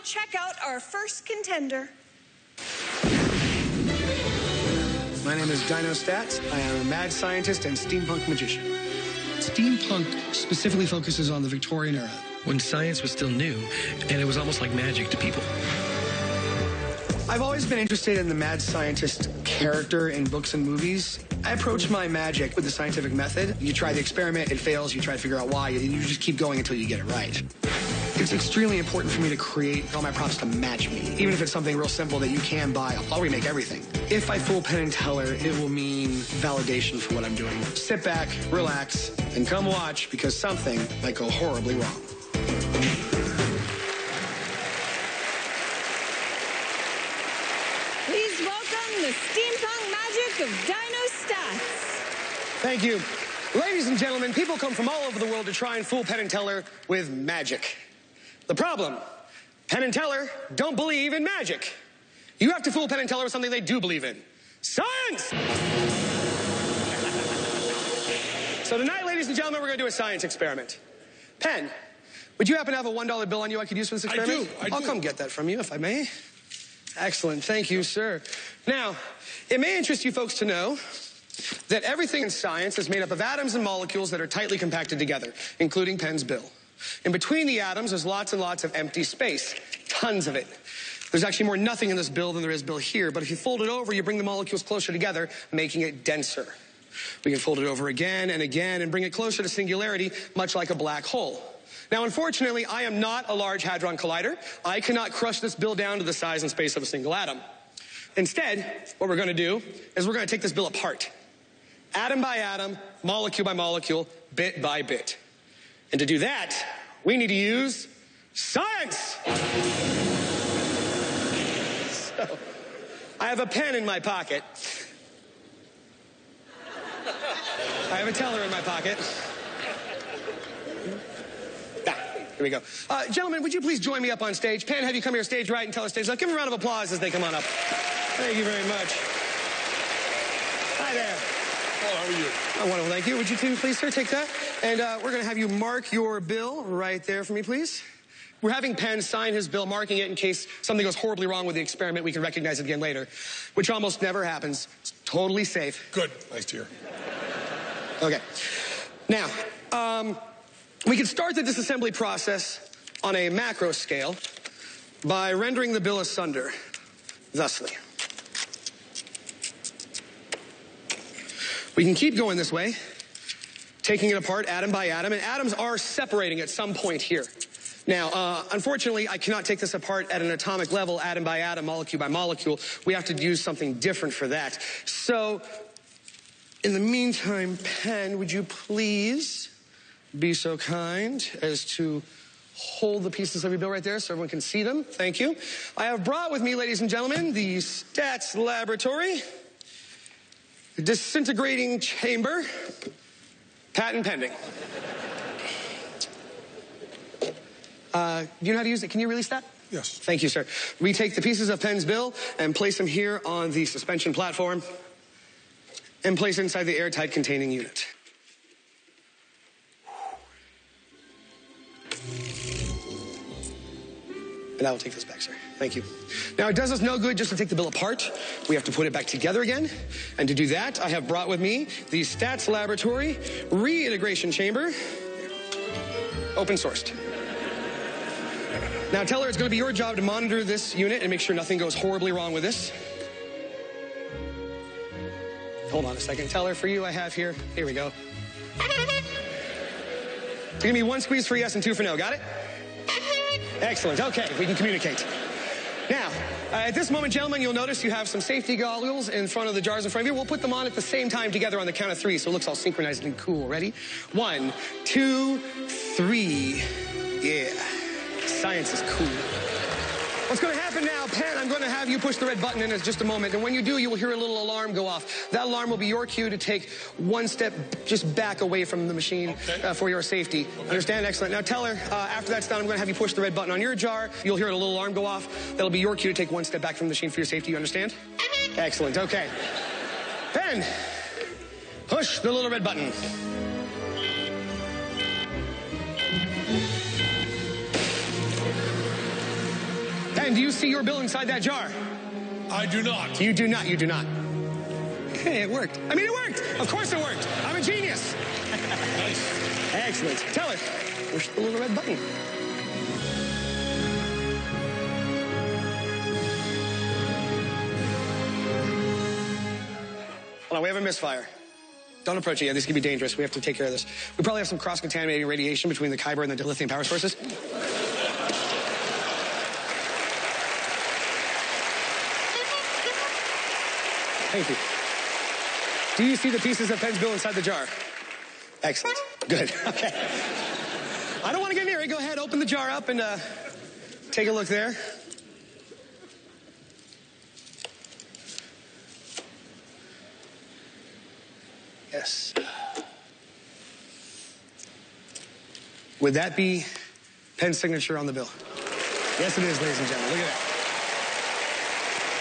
check out our first contender. My name is Dyno Staats. I am a mad scientist and steampunk magician. Steampunk specifically focuses on the Victorian era, when science was still new, and it was almost like magic to people. I've always been interested in the mad scientist character in books and movies. I approach my magic with the scientific method. You try the experiment, it fails, you try to figure out why, and you just keep going until you get it right. It's extremely important for me to create all my props to match me. Even if it's something real simple that you can buy, I'll remake everything. If I fool Penn and Teller, it will mean validation for what I'm doing. Sit back, relax, and come watch, because something might go horribly wrong. Please welcome the steampunk magic of Dyno Staats. Thank you. Ladies and gentlemen, people come from all over the world to try and fool Penn and Teller with magic. The problem, Penn and Teller don't believe in magic. You have to fool Penn and Teller with something they do believe in. Science! So tonight, ladies and gentlemen, we're going to do a science experiment. Penn, would you happen to have a $1 bill on you I could use for this experiment? I do. I'll come get that from you, if I may. Excellent. Thank you, sir. Now, it may interest you folks to know that everything in science is made up of atoms and molecules that are tightly compacted together, including Penn's bill. In between the atoms, there's lots and lots of empty space, tons of it. There's actually more nothing in this bill than there is bill here, but if you fold it over, you bring the molecules closer together, making it denser. We can fold it over again and again and bring it closer to singularity, much like a black hole. Now, unfortunately, I am not a Large Hadron Collider. I cannot crush this bill down to the size and space of a single atom. Instead, what we're going to do is we're going to take this bill apart, atom by atom, molecule by molecule, bit by bit. And to do that, we need to use science. So, I have a pen in my pocket. I have a teller in my pocket. Here we go. Gentlemen, would you please join me up on stage? Penn, have you come here stage right and teller stage left? Give them a round of applause as they come on up. Thank you very much. Hi there. Oh, how are you? Oh, wonderful, thank you. Would you two please, sir, take that? And we're going to have you mark your bill right there for me, please. We're having Penn sign his bill, marking it in case something goes horribly wrong with the experiment. We can recognize it again later, which almost never happens. It's totally safe. Good. Nice to hear. Okay. Now, we can start the disassembly process on a macro scale by rendering the bill asunder, thusly. We can keep going this way, taking it apart atom by atom, and atoms are separating at some point here. Now, unfortunately, I cannot take this apart at an atomic level, atom by atom, molecule by molecule. We have to use something different for that. So, in the meantime, Penn, would you please be so kind as to hold the pieces of your bill right there so everyone can see them? Thank you. I have brought with me, ladies and gentlemen, the Staats laboratory. Disintegrating chamber, patent pending. Do you know how to use it? Can you release that? Yes. Thank you, sir. We take the pieces of Penn's bill and place them here on the suspension platform and place inside the airtight containing unit. And I will take this back, sir. Thank you. Now, it does us no good just to take the bill apart. We have to put it back together again. And to do that, I have brought with me the Staats Laboratory Reintegration Chamber, open sourced. Now, Teller, it's going to be your job to monitor this unit and make sure nothing goes horribly wrong with this. Hold on a second. Teller, for you, I have here. Here we go. So give me 1 squeeze for yes and 2 for no. Got it? Excellent. Okay, we can communicate. Now, at this moment, gentlemen, you'll notice you have some safety goggles in front of the jars in front of you. We'll put them on at the same time together on the count of 3, so it looks all synchronized and cool. Ready? 1, 2, 3. Yeah. Science is cool. What's going to happen now, Penn, I'm going to have you push the red button in just a moment, and when you do, you will hear a little alarm go off. That alarm will be your cue to take 1 step just back away from the machine for your safety. Okay. Understand? Excellent. Now, Teller, after that's done, I'm going to have you push the red button on your jar. You'll hear a little alarm go off. That'll be your cue to take 1 step back from the machine for your safety. You understand? Excellent. Okay. Penn, push the little red button. Penn, do you see your bill inside that jar? I do not. You do not. You do not. Hey, it worked. I mean, it worked. Of course it worked. I'm a genius. Nice. Excellent. Tell her. Push the little red button. Hold on, we have a misfire. Don't approach it yet. This could be dangerous. We have to take care of this. We probably have some cross-contaminating radiation between the Kyber and the dilithium power sources. Thank you. Do you see the pieces of Penn's bill inside the jar? Excellent. Good. Okay. I don't want to get near it. Go ahead, open the jar up and take a look there. Yes. Would that be Penn's signature on the bill? Yes, it is, ladies and gentlemen. Look at that.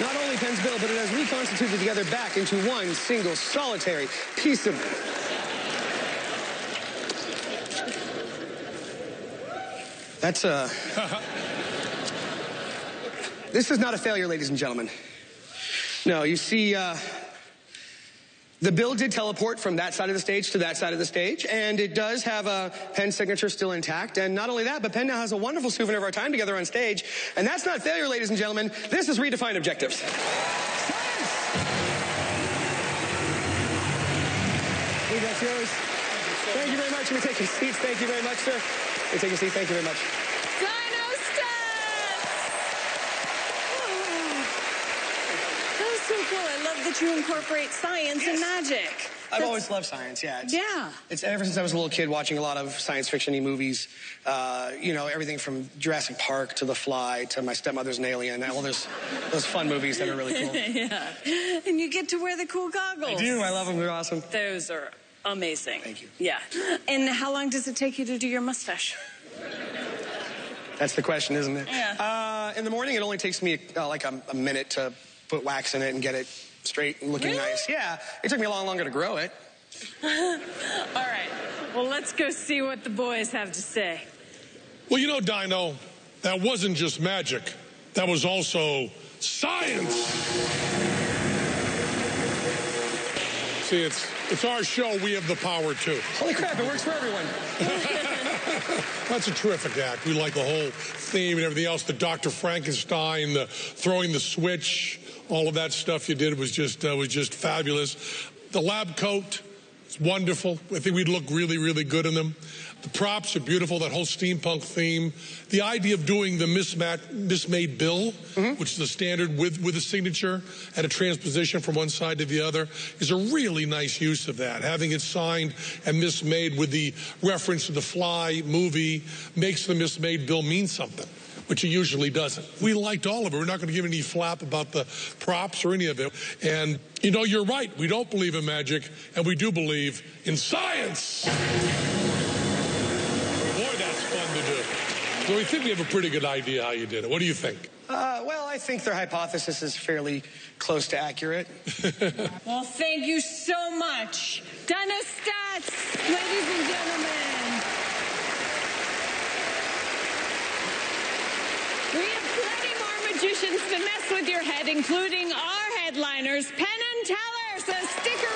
Not only Penn's bill, but it has reconstituted together back into one single solitary piece of... That's This is not a failure, ladies and gentlemen. No, you see, the bill did teleport from that side of the stage to that side of the stage, and it does have a Penn signature still intact. And not only that, but Penn now has a wonderful souvenir of our time together on stage. And that's not failure, ladies and gentlemen. This is redefined objectives. Hey, that's yours. Thank you very much. You may take your seats. Thank you very much, sir. You may take your seat. Thank you very much. Dyno Staats! That was so cool. I love that you incorporate science and magic. I've always loved science, yeah. Yeah. It's ever since I was a little kid watching a lot of science fiction-y movies. You know, everything from Jurassic Park to The Fly to My Stepmother's an Alien. All those fun movies that are really cool. Yeah. And you get to wear the cool goggles. I do. I love them. They're awesome. Those are amazing. Thank you. Yeah. And how long does it take you to do your mustache? That's the question, isn't it? Yeah. In the morning, it only takes me like a minute to put wax in it and get it straight and looking Really? nice. Yeah. It took me a lot longer to grow it. All right. Well, let's go see what the boys have to say. Well, you know, Dyno, that wasn't just magic. That was also science. See, it's our show. We have the power, too. Holy crap, it works for everyone. That's a terrific act. We like the whole theme and everything else. The Dr. Frankenstein, the throwing the switch, all of that stuff you did was just fabulous. The lab coat is wonderful. I think we'd look really, really good in them. The props are beautiful, that whole steampunk theme. The idea of doing the mismade bill, which is the standard with a signature and a transposition from one side to the other, is a really nice use of that. Having it signed and mismade with the reference to the Fly movie makes the mismade bill mean something, which it usually doesn't. We liked all of it. We're not going to give any flap about the props or any of it. And, you know, you're right. We don't believe in magic, and we do believe in science. Boy, that's fun to do. So we think we have a pretty good idea how you did it. What do you think? Well, I think their hypothesis is fairly close to accurate. Well, thank you so much. Dyno Staats, ladies and gentlemen. We have plenty more magicians to mess with your head, including our headliners, Penn and Teller. So stick around.